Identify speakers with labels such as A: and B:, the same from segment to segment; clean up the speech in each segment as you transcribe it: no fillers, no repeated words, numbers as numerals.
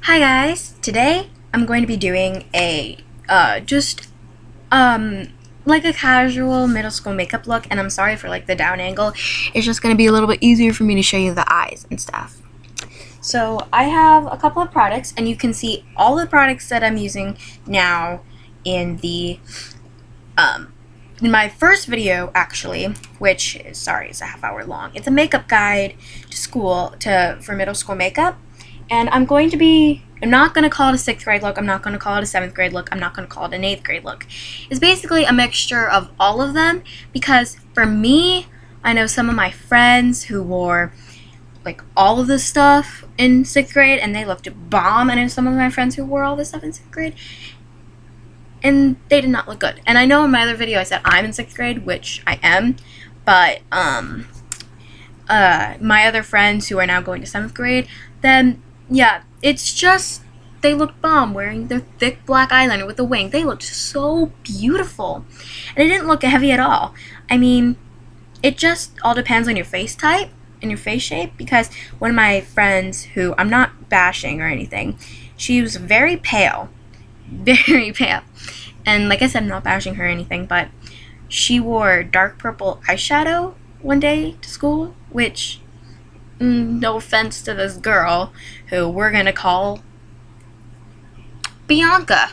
A: Hi guys, today I'm going to be doing a like a casual middle school makeup look, and I'm sorry for like the down angle. It's just going to be a little bit easier for me to show you the eyes and stuff. So I have a couple of products, and you can see all the products that I'm using now in the in my first video, actually, which is, sorry, it's a half hour long. It's a makeup guide to school for middle school makeup. And I'm not going to call it a 6th grade look, I'm not going to call it a 7th grade look, I'm not going to call it an 8th grade look. It's basically a mixture of all of them, because for me, I know some of my friends who wore like all of this stuff in 6th grade and they looked bomb, and I know some of my friends who wore all this stuff in 6th grade and they did not look good. And I know in my other video I said I'm in 6th grade, which I am, but my other friends who are now going to 7th grade, then yeah, it's just, they looked bomb wearing their thick black eyeliner with a wing. They looked so beautiful. And it didn't look heavy at all. I mean, it just all depends on your face type and your face shape, because one of my friends, who I'm not bashing or anything, she was very pale. Very pale. And like I said, I'm not bashing her or anything, but she wore dark purple eyeshadow one day to school, which, no offense to this girl, who we're gonna call Bianca.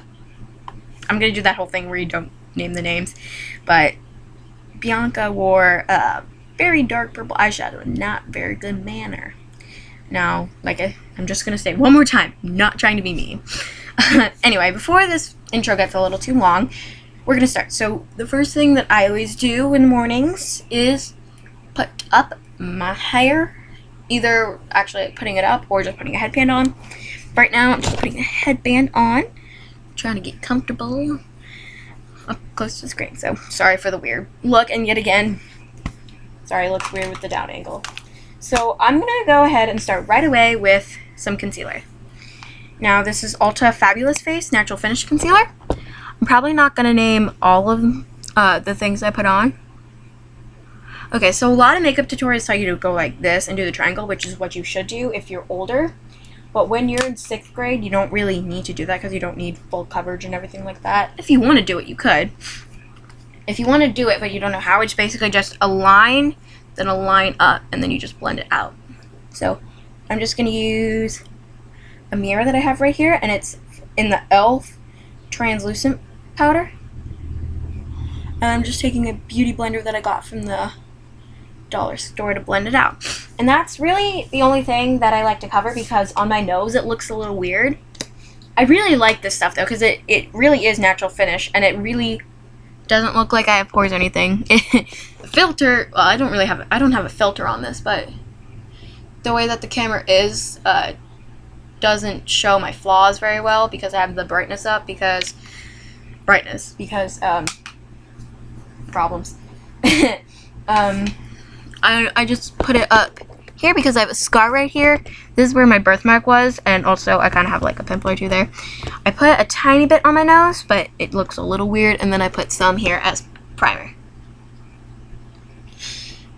A: I'm gonna do that whole thing where you don't name the names, but Bianca wore a very dark purple eyeshadow in not very good manner. Now, I'm just gonna say one more time, not trying to be mean. Anyway, before this intro gets a little too long, we're gonna start. So the first thing that I always do in the mornings is put up my hair, either actually putting it up or just putting a headband on. Right now I'm just putting a headband on, trying to get comfortable up close to the screen. So sorry for the weird look, and yet again, sorry, it looks weird with the down angle. So I'm gonna go ahead and start right away with some concealer. Now this is Ulta Fabulous Face Natural Finish Concealer. I'm probably not gonna name all of the things I put on. Okay, so a lot of makeup tutorials tell you to go like this and do the triangle, which is what you should do if you're older. But when you're in 6th grade, you don't really need to do that, because you don't need full coverage and everything like that. If you want to do it, you could. If you want to do it but you don't know how, it's basically just a line, then a line up, and then you just blend it out. So I'm just going to use a mirror that I have right here, and it's in the e.l.f. translucent powder. And I'm just taking a beauty blender that I got from the dollar store to blend it out. And that's really the only thing that I like to cover, because on my nose it looks a little weird. I really like this stuff though, because it really is natural finish, and it really doesn't look like I have pores or anything. The filter, well, I don't have a filter on this, but the way that the camera is doesn't show my flaws very well, because I have the brightness up, because problems. I just put it up here because I have a scar right here. This is where my birthmark was, and also I kind of have like a pimple or two there. I put a tiny bit on my nose, but it looks a little weird, and then I put some here as primer.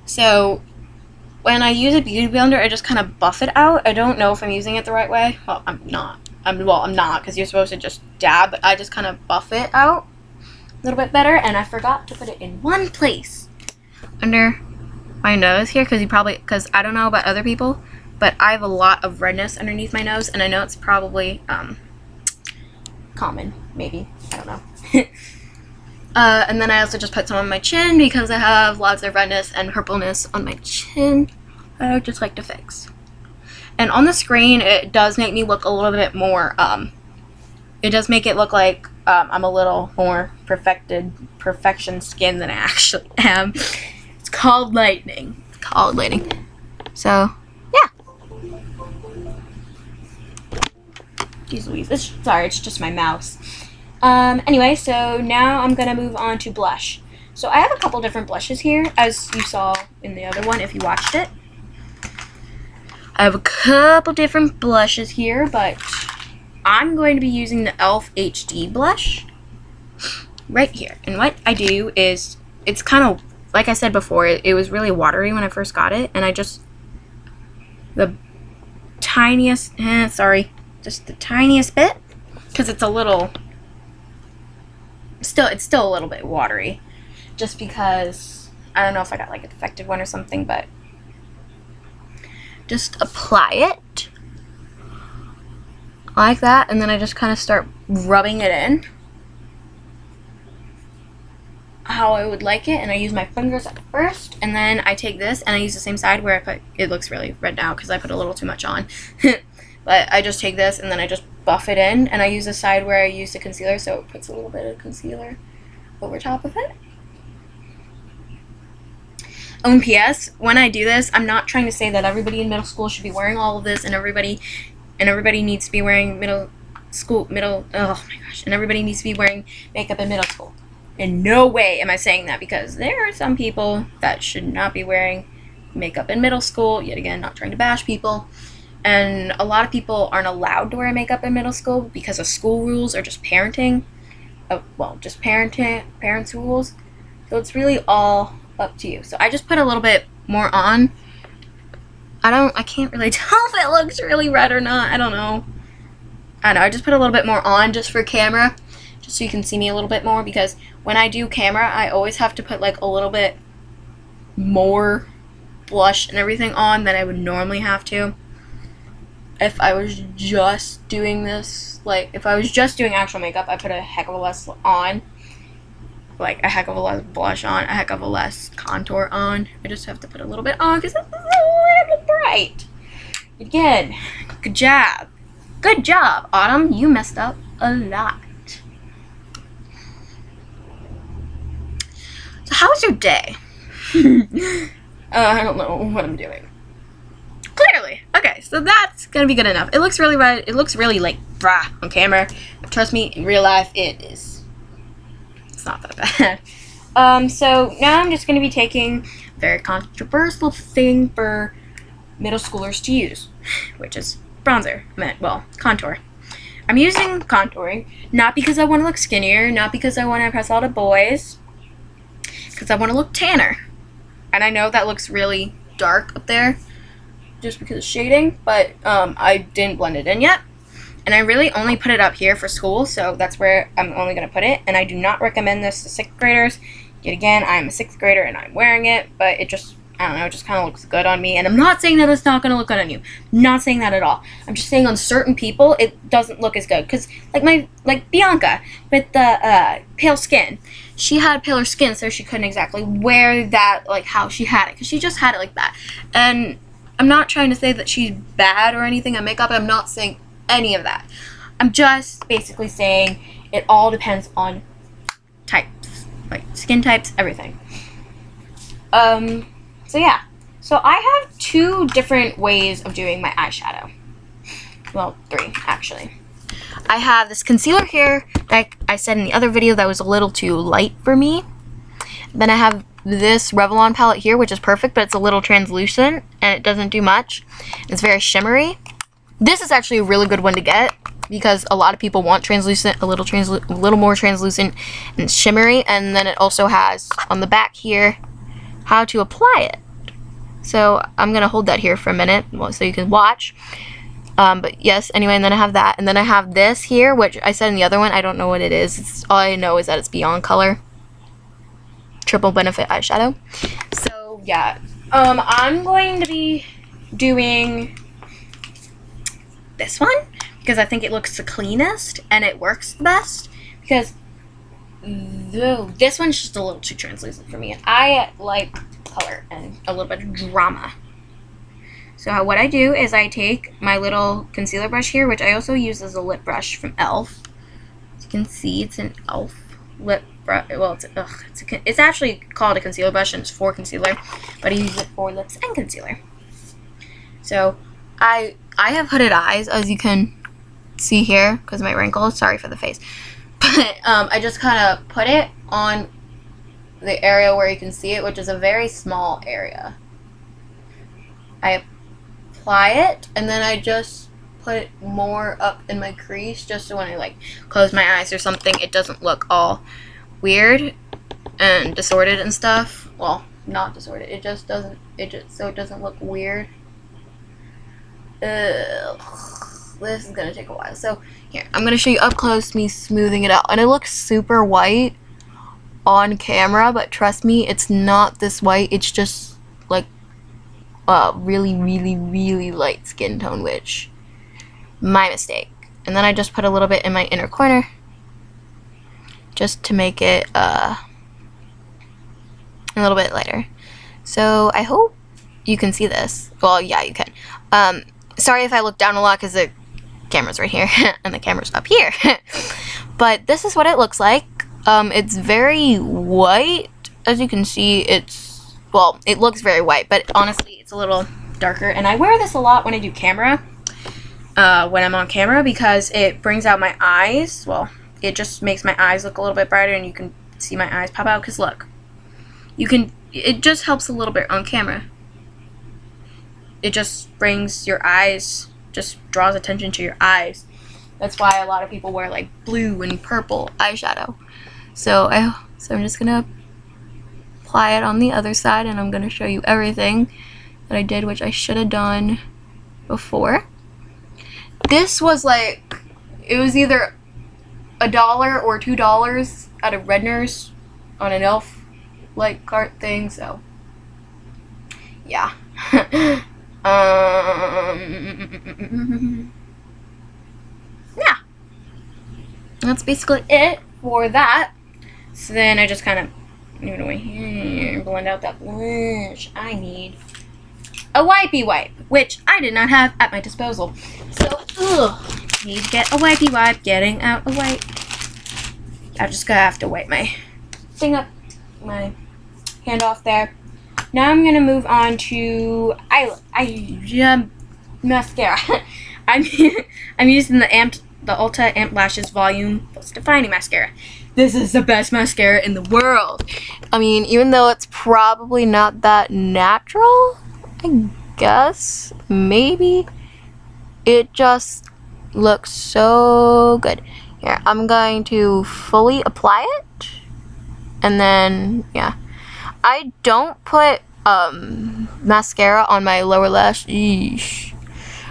A: So when I use a beauty blender, I just kind of buff it out. I don't know if I'm using it the right way. Well, I'm not, because you're supposed to just dab, but I just kind of buff it out a little bit better. And I forgot to put it in one place under my nose here, because I don't know about other people, but I have a lot of redness underneath my nose, and I know it's probably common, maybe, I don't know. And then I also just put some on my chin, because I have lots of redness and purpleness on my chin that I would just like to fix. And on the screen, it does make me look a little bit more, it does make it look like I'm a little more perfection skin than I actually am. It's called lightning. So, yeah. Jeez Louise. It's just my mouse. Anyway, so now I'm going to move on to blush. So I have a couple different blushes here, as you saw in the other one if you watched it. I have a couple different blushes here, but I'm going to be using the e.l.f. HD blush right here. And what I do is, it's kind of, like I said before, it was really watery when I first got it, and the tiniest, just the tiniest bit, because it's a little, it's still a little bit watery, just because, I don't know if I got like a defective one or something, but just apply it like that, and then I just kind of start rubbing it in how I would like it, and I use my fingers at first, and then I take this and I use the same side where I put, it looks really red now because I put a little too much on, but I just take this and then I just buff it in, and I use the side where I use the concealer, so it puts a little bit of concealer over top of it. Oh, and PS, when I do this, I'm not trying to say that everybody in middle school should be wearing all of this, and everybody needs to be wearing and everybody needs to be wearing makeup in middle school. In no way am I saying that, because there are some people that should not be wearing makeup in middle school. Yet again, not trying to bash people. And a lot of people aren't allowed to wear makeup in middle school because of school rules or just parenting. Parents' rules. So it's really all up to you. So I just put a little bit more on. I can't really tell if it looks really red or not. I don't know. I just put a little bit more on just for camera, just so you can see me a little bit more, because when I do camera, I always have to put like a little bit more blush and everything on than I would normally have to. If I was just doing this, like if I was just doing actual makeup, I put a heck of a less on, like a heck of a less blush on, a heck of a less contour on. I just have to put a little bit on because it's a little bright. Again, good job. Good job, Autumn. You messed up a lot. So how was your day? I don't know what I'm doing. Clearly. Okay, so that's gonna be good enough. It looks really red. It looks really like rah on camera. But trust me, in real life, it's not that bad. So now I'm just gonna be taking a very controversial thing for middle schoolers to use, which is bronzer. Contour. I'm using contouring, not because I want to look skinnier, not because I want to impress all the boys, because I want to look tanner. And I know that looks really dark up there just because of shading, but I didn't blend it in yet. And I really only put it up here for school, so that's where I'm only going to put it. And I do not recommend this to 6th graders. Yet again, I'm a 6th grader and I'm wearing it, but it just, I don't know, it just kind of looks good on me. And I'm not saying that it's not going to look good on you. I'm not saying that at all. I'm just saying on certain people, it doesn't look as good. Because, like Bianca, with the pale skin, she had paler skin, so she couldn't exactly wear that, like, how she had it. Because she just had it like that. And I'm not trying to say that she's bad or anything at makeup. I'm not saying any of that. I'm just basically saying it all depends on types. Like, skin types, everything. So yeah, so I have 2 different ways of doing my eyeshadow. Well, 3 actually. I have this concealer here that I said in the other video that was a little too light for me. Then I have this Revlon palette here, which is perfect, but it's a little translucent and it doesn't do much. It's very shimmery. This is actually a really good one to get because a lot of people want translucent, a little more translucent and shimmery. And then it also has on the back here how to apply it. So I'm gonna hold that here for a minute so you can watch. But yes, anyway, and then I have that, and then I have this here, which I said in the other one, I don't know what it is. All I know is that it's Beyond Color Triple Benefit Eyeshadow. So yeah, I'm going to be doing this one because I think it looks the cleanest and it works the best, because this one's just a little too translucent for me, and I like color and a little bit of drama. So what I do is I take my little concealer brush here, which I also use as a lip brush from e.l.f. As you can see, it's an e.l.f. lip brush. Well, it's actually called a concealer brush, and it's for concealer, but I use it for lips and concealer. So I have hooded eyes, as you can see here, because of my wrinkles. Sorry for the face. But I just kind of put it on the area where you can see it, which is a very small area. I apply it, and then I just put it more up in my crease, just so when I like close my eyes or something, it doesn't look all weird and distorted and stuff. Well, not distorted. It just doesn't. So it doesn't look weird. this is gonna take a while. So here, I'm gonna show you up close me smoothing it out, and it looks super white on camera, but trust me, it's not this white. It's just like really, really, really light skin tone, which my mistake. And then I just put a little bit in my inner corner, just to make it a little bit lighter. So I hope you can see this. Well, yeah, you can. Sorry if I look down a lot because the camera's right here and the camera's up here. But this is what it looks like. It's very white. As you can see, well, it looks very white, but honestly, it's a little darker. And I wear this a lot when I do camera, when I'm on camera, because it brings out my eyes. Well, it just makes my eyes look a little bit brighter, and you can see my eyes pop out. Because look, it just helps a little bit on camera. It just brings your eyes, just draws attention to your eyes. That's why a lot of people wear like blue and purple eyeshadow. So I'm just gonna apply it on the other side, and I'm gonna show you everything that I did, which I should have done before. This was like, it was either $1 or $2 at a Redner's on an elf like cart thing, so yeah. Yeah, that's basically it for that. So then I just kind of move it away here, blend out that blush. I need a wipey wipe, which I did not have at my disposal. So, need to get a wipey wipe. Getting out a wipe. I'm just gonna have to wipe my thing up, my hand off there. Now I'm gonna move on to mascara. I'm using the Ulta Amp Lashes Volume Plus Defining Mascara. This is the best mascara in the world. I mean, even though it's probably not that natural, I guess, maybe, it just looks so good. Here, I'm going to fully apply it, and then, yeah. I don't put mascara on my lower lash. Eesh.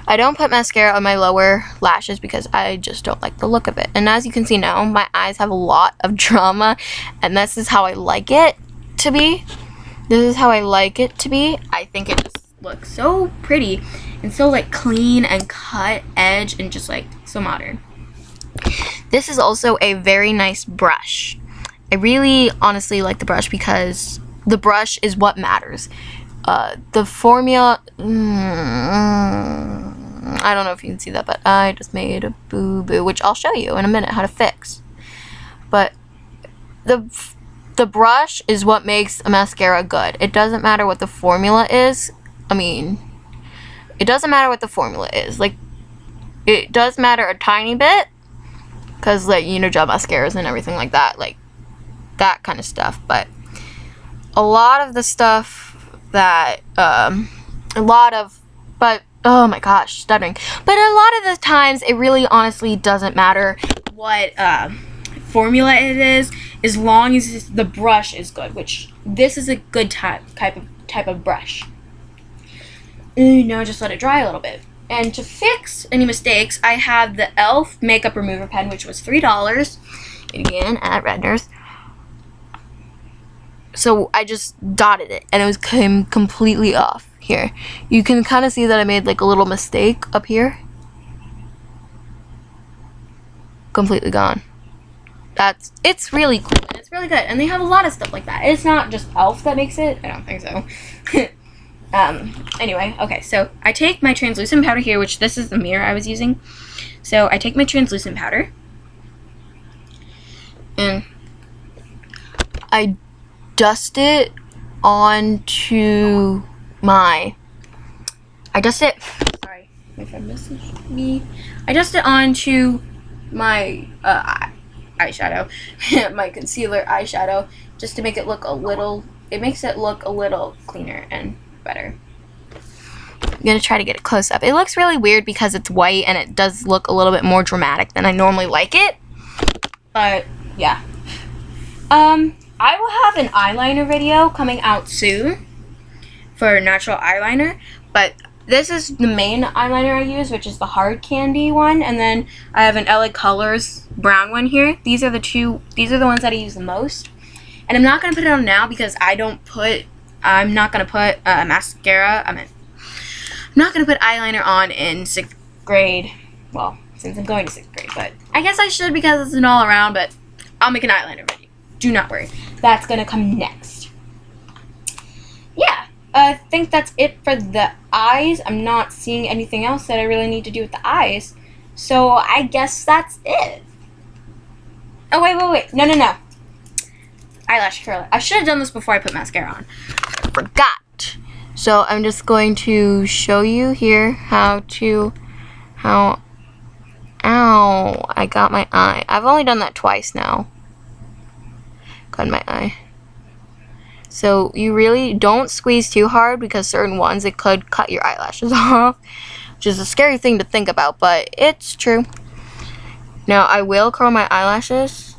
A: I don't put mascara on my lower lashes because I just don't like the look of it. And as you can see now, my eyes have a lot of drama, and this is how I like it to be. This is how I like it to be. I think it just looks so pretty and so like clean and cut edge and just like so modern. This is also a very nice brush. I really honestly like the brush because the brush is what matters. The formula, I don't know if you can see that, but I just made a boo-boo, which I'll show you in a minute how to fix. But the brush is what makes a mascara good. It doesn't matter what the formula is. I mean, it doesn't matter what the formula is. Like, it does matter a tiny bit, because, like, you know, gel mascaras and everything like that, like, that kind of stuff. But a lot of the stuff that, oh my gosh, stuttering. But a lot of the times, it really honestly doesn't matter what formula it is, as long as the brush is good, which this is a good type of brush. And now just let it dry a little bit. And to fix any mistakes, I have the e.l.f. Makeup Remover Pen, which was $3, again, at Redner's. So I just dotted it, and it came completely off. Here, you can kind of see that I made like a little mistake up here. Completely gone. It's really cool, and it's really good, and they have a lot of stuff like that. It's not just e.l.f. that makes it. I don't think so. Anyway, okay, so I take my translucent powder here, which this is the mirror I was using. So I take my translucent powder, and I dust it onto my, I dust it onto my eyeshadow, my concealer eyeshadow, just to make it look a little, it makes it look a little cleaner and better. I'm gonna try to get it close up. It looks really weird because it's white and it does look a little bit more dramatic than I normally like it, but yeah. I will have an eyeliner video coming out soon for natural eyeliner, but this is the main eyeliner I use, which is the hard candy one, and then I have an LA Colors brown one here. These are the ones that I use the most. And I'm not going to put it on now because I'm not going to put mascara, I'm not going to put eyeliner on in 6th grade. Well, since I'm going to 6th grade, but I guess I should because it's an all around, but I'll make an eyeliner video. Do not worry. That's going to come next. Yeah, I think that's it for the eyes. I'm not seeing anything else that I really need to do with the eyes. So I guess that's it. Oh, wait. No. Eyelash curler. I should have done this before I put mascara on. I forgot. So I'm just going to show you here ow, I got my eye. I've only done that twice now. Got my eye. So you really don't squeeze too hard because certain ones, it could cut your eyelashes off, which is a scary thing to think about, but it's true. Now I will curl my eyelashes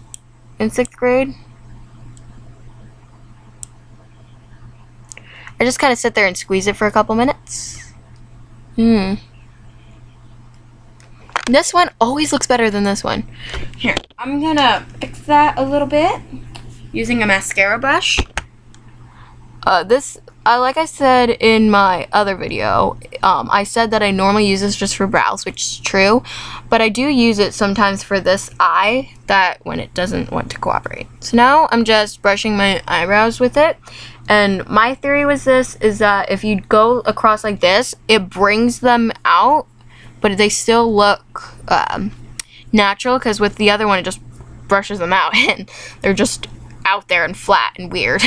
A: in 6th grade. I just kind of sit there and squeeze it for a couple minutes. This one always looks better than this one. Here, I'm gonna fix that a little bit using a mascara brush. Like I said in my other video, I said that I normally use this just for brows, which is true, but I do use it sometimes for this eye when it doesn't want to cooperate. So now I'm just brushing my eyebrows with it, and my theory is that if you go across like this, it brings them out, but they still look natural, because with the other one, it just brushes them out, and they're just out there and flat and weird.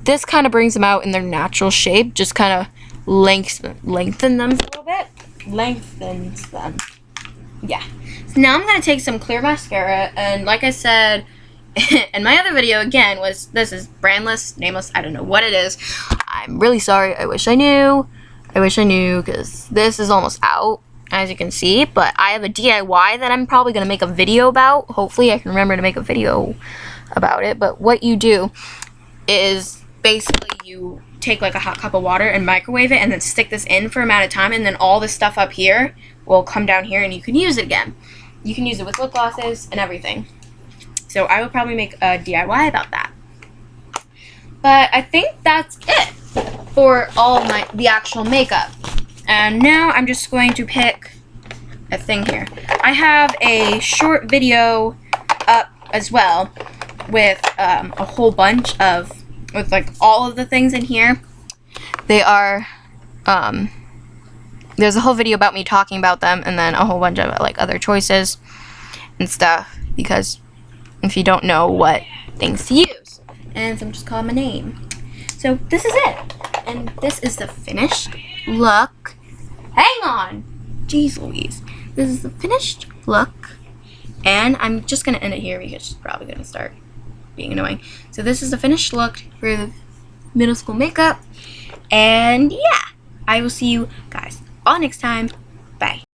A: This kind of brings them out in their natural shape, just kind of lengthen them a little bit. Lengthens them. Yeah. So now I'm going to take some clear mascara, and like I said in my other video, again, this is brandless, nameless, I don't know what it is. I'm really sorry. I wish I knew, because this is almost out, as you can see, but I have a DIY that I'm probably going to make a video about. Hopefully I can remember to make a video about it. But what you do is basically you take like a hot cup of water and microwave it, and then stick this in for an amount of time, and then all this stuff up here will come down here and you can use it again. You can use it with lip glosses and everything. So I will probably make a DIY about that. But I think that's it for all of the actual makeup. And now I'm just going to pick a thing here. I have a short video up as well with a whole bunch with like all of the things in here. They are, there's a whole video about me talking about them, and then a whole bunch of like other choices and stuff, because if you don't know what things to use. And so I'm just calling my name. So this is it. And this is the finished look. Hang on. Jeez Louise. This is the finished look. And I'm just going to end it here because it's probably going to start being annoying. So this is the finished look for the middle school makeup. And yeah, I will see you guys all next time. Bye.